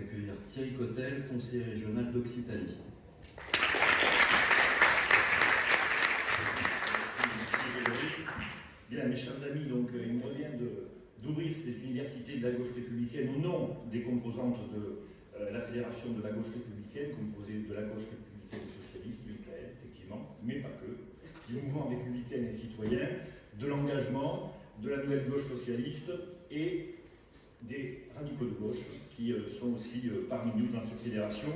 d'accueillir Thierry Cotel, conseiller régional d'Occitanie. Bien, mes chers amis, donc il me revient d'ouvrir cette université de la gauche républicaine au nom des composantes de la Fédération de la gauche républicaine, composée de la gauche républicaine socialiste, du UKL, effectivement, mais pas que, du mouvement républicain et citoyen, de l'engagement, de la nouvelle gauche socialiste et des radicaux de gauche qui sont aussi parmi nous dans cette fédération.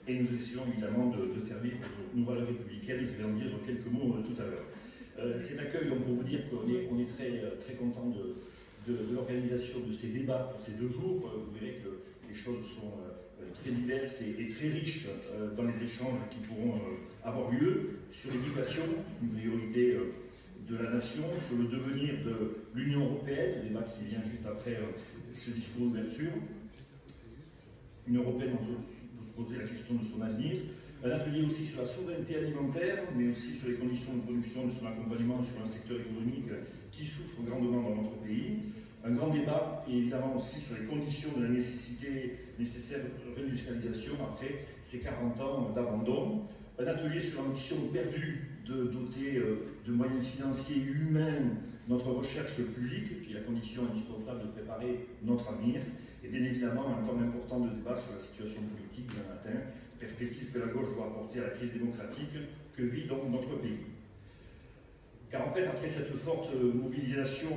Et nous essayons évidemment de faire vivre nos valeurs républicaines, et je vais en dire quelques mots tout à l'heure. Cet accueil, donc, pour vous dire qu'on est très content de l'organisation de ces débats pour ces 2 jours. Vous verrez que les choses sont très diverses et très riches dans les échanges qui pourront avoir lieu sur l'éducation, une priorité de la nation, sur le devenir de l'Union européenne, le débat qui vient juste après ce discours d'ouverture. Une européenne, on peut se poser la question de son avenir. Un atelier aussi sur la souveraineté alimentaire, mais aussi sur les conditions de production, de son accompagnement sur un secteur économique qui souffre grandement dans notre pays. Un grand débat, et évidemment aussi sur les conditions de la nécessaire réindustrialisation après ces 40 ans d'abandon. Un atelier sur l'ambition perdue de doter de moyens financiers et humains notre recherche publique, qui est la condition indispensable de préparer notre avenir. Et bien évidemment, un temps important de débat sur la situation politique demain matin, perspective que la gauche doit apporter à la crise démocratique que vit donc notre pays. Car en fait, après cette forte mobilisation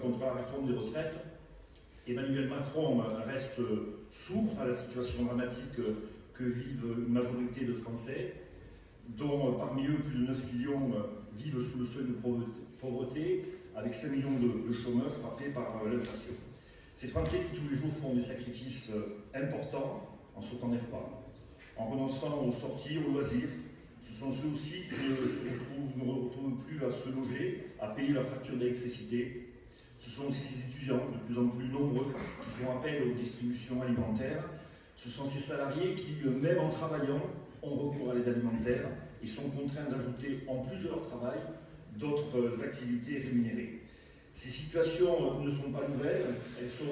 contre la réforme des retraites, Emmanuel Macron reste sourd à la situation dramatique que vivent une majorité de Français, dont parmi eux plus de 9 millions vivent sous le seuil de pauvreté, avec 5 millions de chômeurs frappés par l'inflation. Ces Français qui tous les jours font des sacrifices importants en sautant des repas, en renonçant aux sorties, aux loisirs. Ce sont ceux aussi qui ne retrouvent plus à se loger, à payer leur facture d'électricité. Ce sont aussi ces étudiants, de plus en plus nombreux, qui font appel aux distributions alimentaires. Ce sont ces salariés qui, même en travaillant, ont recours à l'aide alimentaire et sont contraints d'ajouter, en plus de leur travail, d'autres activités rémunérées. Ces situations ne sont pas nouvelles, elles sont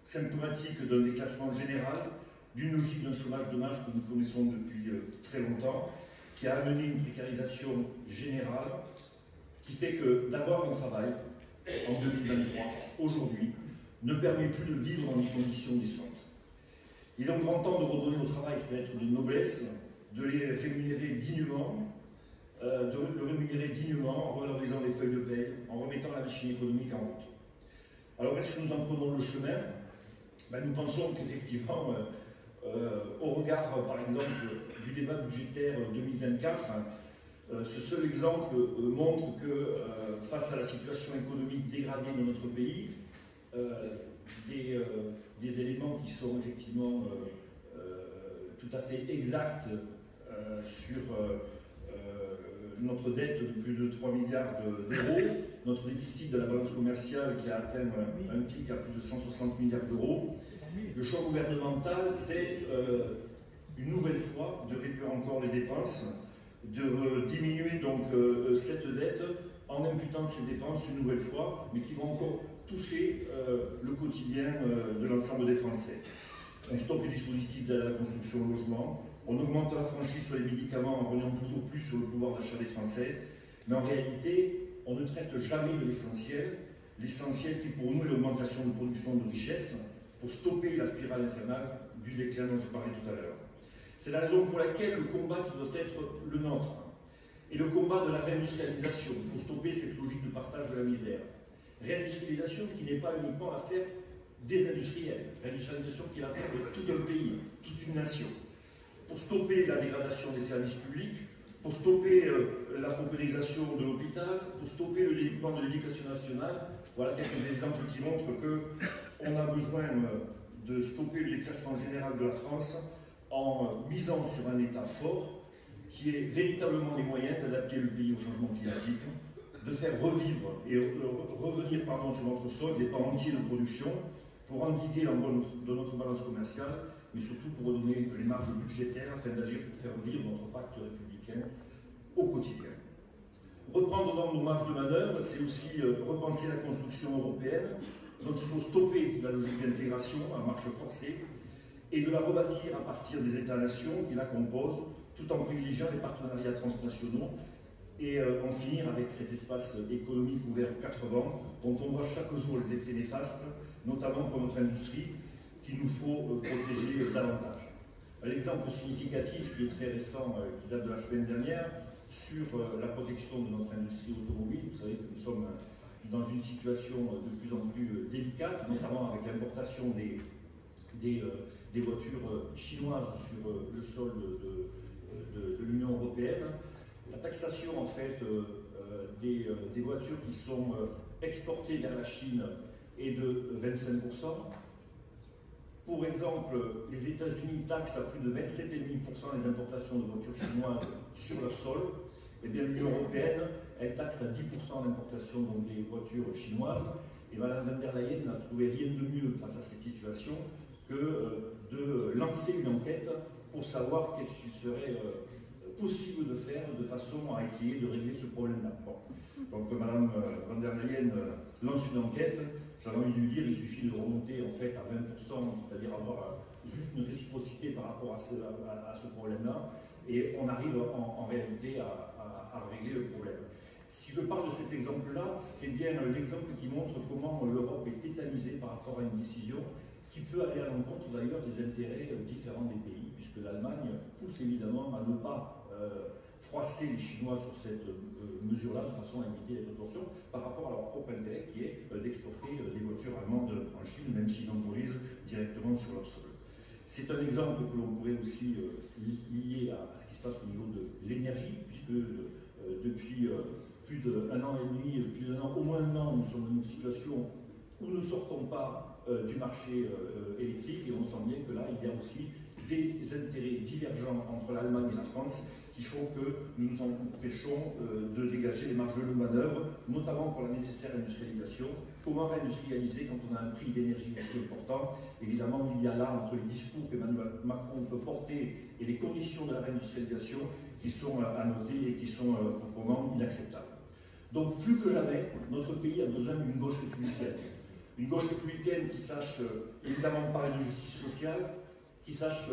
symptomatiques d'un déclassement général, d'une logique d'un chômage de masse que nous connaissons depuis très longtemps, qui a amené une précarisation générale, qui fait que d'avoir un travail en 2023, aujourd'hui, ne permet plus de vivre dans des conditions décentes. Il est donc grand temps de redonner au travail ses lettres de noblesse, de les rémunérer dignement, en revalorisant les feuilles de paie, en remettant la machine économique en route. Alors, est-ce que nous en prenons le chemin? Nous pensons qu'effectivement, au regard, par exemple, du débat budgétaire 2024, ce seul exemple montre que, face à la situation économique dégradée de notre pays, des éléments qui sont effectivement tout à fait exacts sur notre dette de plus de 3 milliards d'euros, notre déficit de la balance commerciale qui a atteint un pic à plus de 160 milliards d'euros. Le choix gouvernemental, c'est une nouvelle fois de réduire encore les dépenses, de diminuer donc cette dette en imputant ces dépenses une nouvelle fois, mais qui vont encore toucher le quotidien de l'ensemble des Français. On stoppe les dispositifs d'aide à la construction au logement, on augmente la franchise sur les médicaments en revenant toujours plus sur le pouvoir d'achat des Français, mais en réalité, on ne traite jamais de l'essentiel, l'essentiel qui pour nous est l'augmentation de production de richesses pour stopper la spirale infernale du déclin dont je parlais tout à l'heure. C'est la raison pour laquelle le combat qui doit être le nôtre est le combat de la réindustrialisation pour stopper cette logique de partage de la misère. Réindustrialisation qui n'est pas uniquement l'affaire des industriels, réindustrialisation qui est l'affaire de tout un pays, toute une nation. Pour stopper la dégradation des services publics, pour stopper la paupérisation de l'hôpital, pour stopper le développement de l'éducation nationale. Voilà quelques exemples qui montrent qu'on a besoin de stopper le déclassement général de la France en misant sur un État fort qui ait véritablement les moyens d'adapter le pays au changement climatique, de faire revivre et revenir sur notre sol des pans entiers de production pour endiguer l'envol de notre balance commerciale, mais surtout pour redonner les marges budgétaires afin d'agir pour faire vivre notre pacte républicain au quotidien. Reprendre donc nos marges de manœuvre, c'est aussi repenser la construction européenne. Donc il faut stopper la logique d'intégration à marche forcée et de la rebâtir à partir des États-nations qui la composent, tout en privilégiant les partenariats transnationaux et en finir avec cet espace économique ouvert aux quatre vents dont on voit chaque jour les effets néfastes, notamment pour notre industrie, qu'il nous faut protéger davantage. Un exemple significatif qui est très récent, qui date de la semaine dernière, sur la protection de notre industrie automobile. Vous savez que nous sommes dans une situation de plus en plus délicate, notamment avec l'importation des voitures chinoises sur le sol de l'Union européenne. La taxation en fait des voitures qui sont exportées vers la Chine est de 25%. Pour exemple, les États-Unis taxent à plus de 27,5% les importations de voitures chinoises sur leur sol. Eh bien, l'Union européenne, elle taxe à 10% l'importation des voitures chinoises. Et Mme von der Leyen n'a trouvé rien de mieux face à cette situation que de lancer une enquête pour savoir qu'est-ce qu'il serait possible de faire de façon à essayer de régler ce problème-là. Bon. Donc Mme von der Leyen lance une enquête. J'avais envie de lui dire, il suffit de remonter en fait à 20%, c'est-à-dire avoir juste une réciprocité par rapport à ce problème-là, et on arrive en réalité à régler le problème. Si je parle de cet exemple-là, c'est bien l'exemple qui montre comment l'Europe est tétanisée par rapport à une décision qui peut aller à l'encontre d'ailleurs des intérêts différents des pays, puisque l'Allemagne pousse évidemment à ne pas froisser les Chinois sur cette mesure-là de façon à éviter les rétorsions par rapport à leur propre intérêt qui est d'exporter des voitures allemandes en Chine, même s'ils en produisent directement sur leur sol. C'est un exemple que l'on pourrait aussi lier à ce qui se passe au niveau de l'énergie, puisque depuis plus d'un an et demi, plus d'un an, au moins un an, nous sommes dans une situation où nous ne sortons pas du marché électrique, et on sent bien que là, il y a aussi des intérêts divergents entre l'Allemagne et la France qui font que nous nous empêchons de dégager les marges de manœuvre, notamment pour la nécessaire industrialisation. Comment réindustrialiser quand on a un prix d'énergie aussi important? Évidemment, il y a là, entre les discours qu'Emmanuel Macron peut porter et les conditions de la réindustrialisation qui sont à noter et qui sont proprement inacceptables. Donc, plus que jamais, notre pays a besoin d'une gauche républicaine. Une gauche républicaine qui sache évidemment parler de justice sociale, qui sache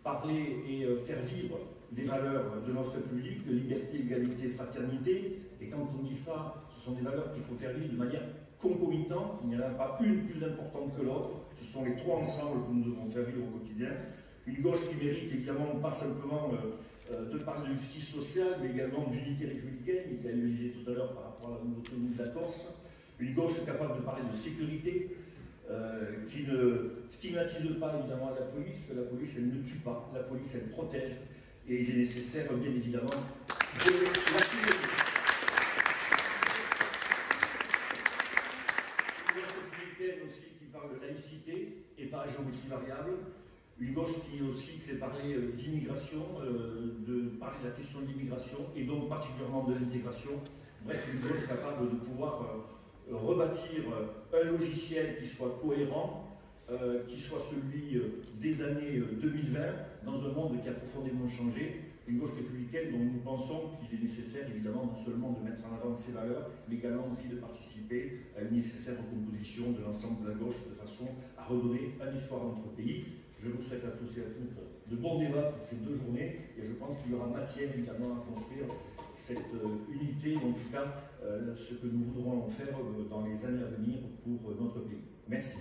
parler et faire vivre les valeurs de notre République, liberté, égalité, fraternité. Et quand on dit ça, ce sont des valeurs qu'il faut faire vivre de manière concomitante. Il n'y en a pas une plus importante que l'autre. Ce sont les trois ensemble que nous devons faire vivre au quotidien. Une gauche qui mérite évidemment pas simplement de parler de justice sociale, mais également d'unité républicaine, Michael le disait tout à l'heure par rapport à notre unité de la Corse. Une gauche capable de parler de sécurité, qui ne stigmatise pas évidemment la police. La police, elle ne tue pas, la police, elle protège. Et il est nécessaire, bien évidemment, de l'assumer. Une gauche républicaine aussi qui parle de laïcité et pas à géométrie variable. Une gauche qui aussi sait parler d'immigration, de parler de la question de l'immigration et donc particulièrement de l'intégration. Bref, une gauche capable de pouvoir rebâtir un logiciel qui soit cohérent, qui soit celui des années 2020, dans un monde qui a profondément changé, une gauche républicaine dont nous pensons qu'il est nécessaire évidemment non seulement de mettre en avant ses valeurs, mais également aussi de participer à une nécessaire recomposition de l'ensemble de la gauche de façon à redonner un histoire à notre pays. Je vous souhaite à tous et à toutes de bons débats pour ces 2 journées, et je pense qu'il y aura matière évidemment à construire cette unité, en tout cas ce que nous voudrons en faire dans les années à venir pour notre pays. Merci.